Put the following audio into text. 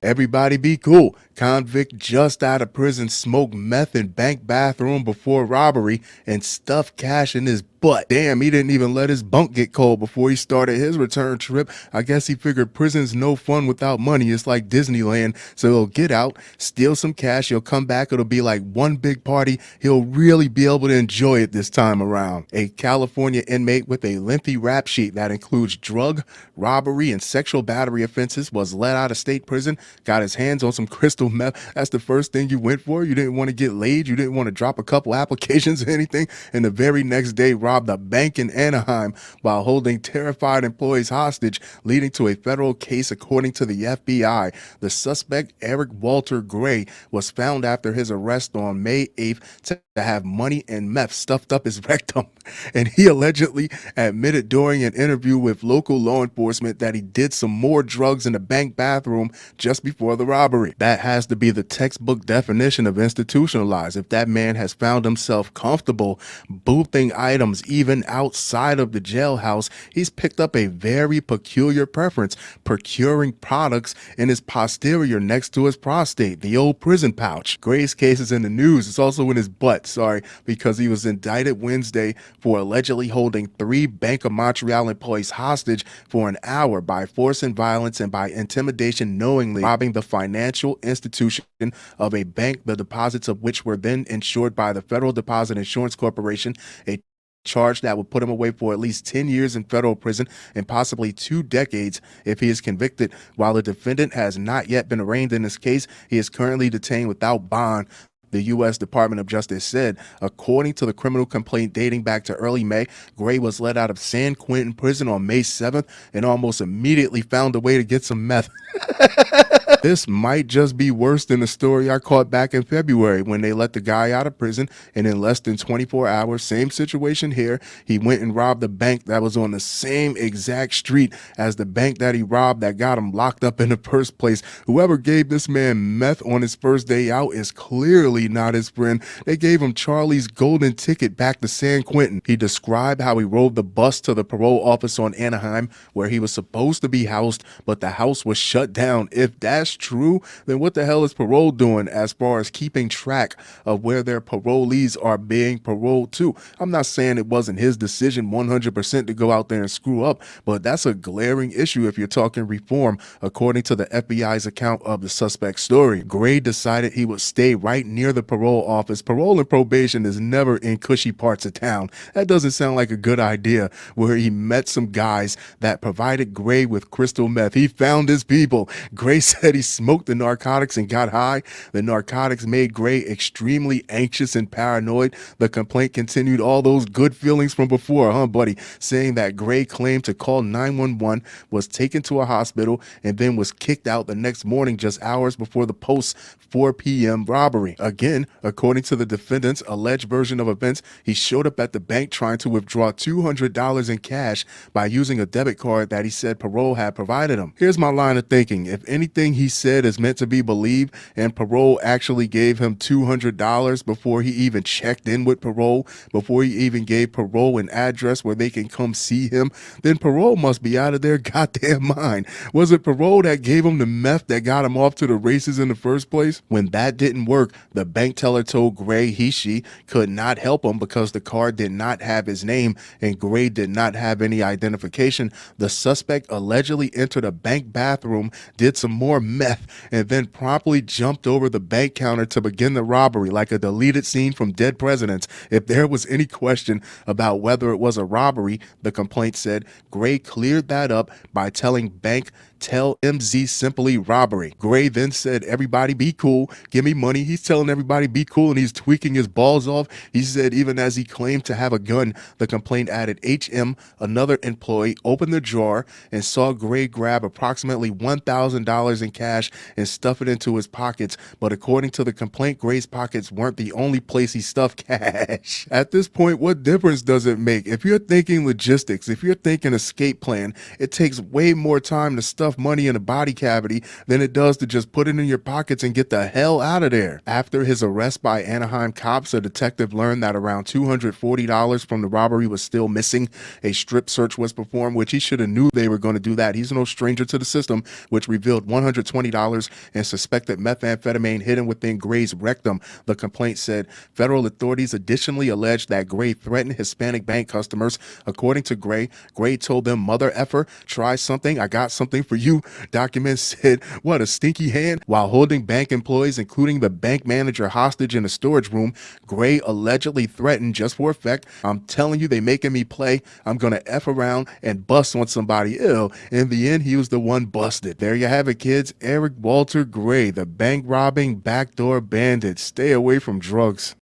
Everybody be cool. Convict just out of prison smoked meth in bank bathroom before robbery and stuffed cash in his butt. Damn, he didn't even let his bunk get cold before he started his return trip. I guess he figured prison's no fun without money. It's like Disneyland. So he'll get out, steal some cash, he'll come back. It'll be like one big party. He'll really be able to enjoy it this time around. A California inmate with a lengthy rap sheet that includes drug, robbery, and sexual battery offenses was let out of state prison, got his hands on some crystal meth. That's the first thing you went for. You didn't want to get laid. You didn't want to drop a couple applications or anything. And the very next day robbed a bank in Anaheim while holding terrified employees hostage, leading to a federal case according to the FBI. The suspect, Eric Walter Gray, was found after his arrest on May 8th to have money and meth stuffed up his rectum. And he allegedly admitted during an interview with local law enforcement that he did some more drugs in the bank bathroom just before the robbery. That has to be the textbook definition of institutionalized. If that man has found himself comfortable boothing items even outside of the jailhouse, he's picked up a very peculiar preference, procuring products in his posterior next to his prostate, the old prison pouch. Gray's case is in the news. It's also in his butt, because he was indicted Wednesday for allegedly holding 3 Bank of Montreal employees hostage for an hour by force and violence and by intimidation, knowingly robbing the financial institution of a bank, the deposits of which were then insured by the Federal Deposit Insurance Corporation, a charge that would put him away for at least 10 years in federal prison and possibly 2 decades if he is convicted. While the defendant has not yet been arraigned in this case, he is currently detained without bond, the U.S. Department of Justice said. According to the criminal complaint dating back to early May, Gray was let out of San Quentin prison on May 7th and almost immediately found a way to get some meth. This might just be worse than the story I caught back in February when they let the guy out of prison, and in less than 24 hours, same situation here, he went and robbed a bank that was on the same exact street as the bank that he robbed that got him locked up in the first place. Whoever gave this man meth on his first day out is clearly not his friend. They gave him Charlie's golden ticket back to San Quentin. He described how he rode the bus to the parole office on Anaheim where he was supposed to be housed, but the house was shut down. If that's true, then what the hell is parole doing as far as keeping track of where their parolees are being paroled to? I'm not saying it wasn't his decision 100% to go out there and screw up, but that's a glaring issue if you're talking reform, according to the FBI's account of the suspect's story. Gray decided he would stay right near the parole office. Parole and probation is never in cushy parts of town. That doesn't sound like a good idea. Where he met some guys that provided Gray with crystal meth. He found his people. Gray said he smoked the narcotics and got high. The narcotics made Gray extremely anxious and paranoid. The complaint continued all those good feelings from before, buddy? Saying that Gray claimed to call 911, was taken to a hospital, and then was kicked out the next morning just hours before the post 4 p.m. robbery. Again, according to the defendant's alleged version of events, he showed up at the bank trying to withdraw $200 in cash by using a debit card that he said parole had provided him. Here's my line of thinking. If anything he said is meant to be believed and parole actually gave him $200 before he even checked in with parole, before he even gave parole an address where they can come see him, then parole must be out of their goddamn mind. Was it parole that gave him the meth that got him off to the races in the first place? When that didn't work, the bank teller told Gray she could not help him because the card did not have his name and Gray did not have any identification. The suspect allegedly entered a bank bathroom, did some more meth, and then promptly jumped over the bank counter to begin the robbery like a deleted scene from Dead Presidents. If there was any question about whether it was a robbery, the complaint said, Gray cleared that up by telling bank, "Tell MZ simply robbery." Gray then said, "Everybody be cool, give me money." He's telling everybody be cool and he's tweaking his balls off. He said even as he claimed to have a gun, the complaint added HM, another employee, opened the drawer and saw Gray grab approximately $1,000 in cash and stuff it into his pockets. But according to the complaint, Gray's pockets weren't the only place he stuffed cash. At this point, what difference does it make? If you're thinking logistics, if you're thinking escape plan, it takes way more time to stuff enough money in a body cavity than it does to just put it in your pockets and get the hell out of there. After his arrest by Anaheim cops, a detective learned that around $240 from the robbery was still missing. A strip search was performed, which he should have knew they were going to do that. He's no stranger to the system, which revealed $120 in suspected methamphetamine hidden within Gray's rectum. The complaint said federal authorities additionally alleged that Gray threatened Hispanic bank customers. According to Gray told them, "Mother effer, try something. I got something for you." Documents said, "What, a stinky hand?" While holding bank employees, including the bank manager, hostage in a storage room, Gray allegedly threatened, just for effect, "I'm telling you, they making me play. I'm gonna F around and bust on somebody." Ill. In the end, he was the one busted. There you have it, kids. Eric Walter Gray, the bank robbing backdoor bandit. Stay away from drugs.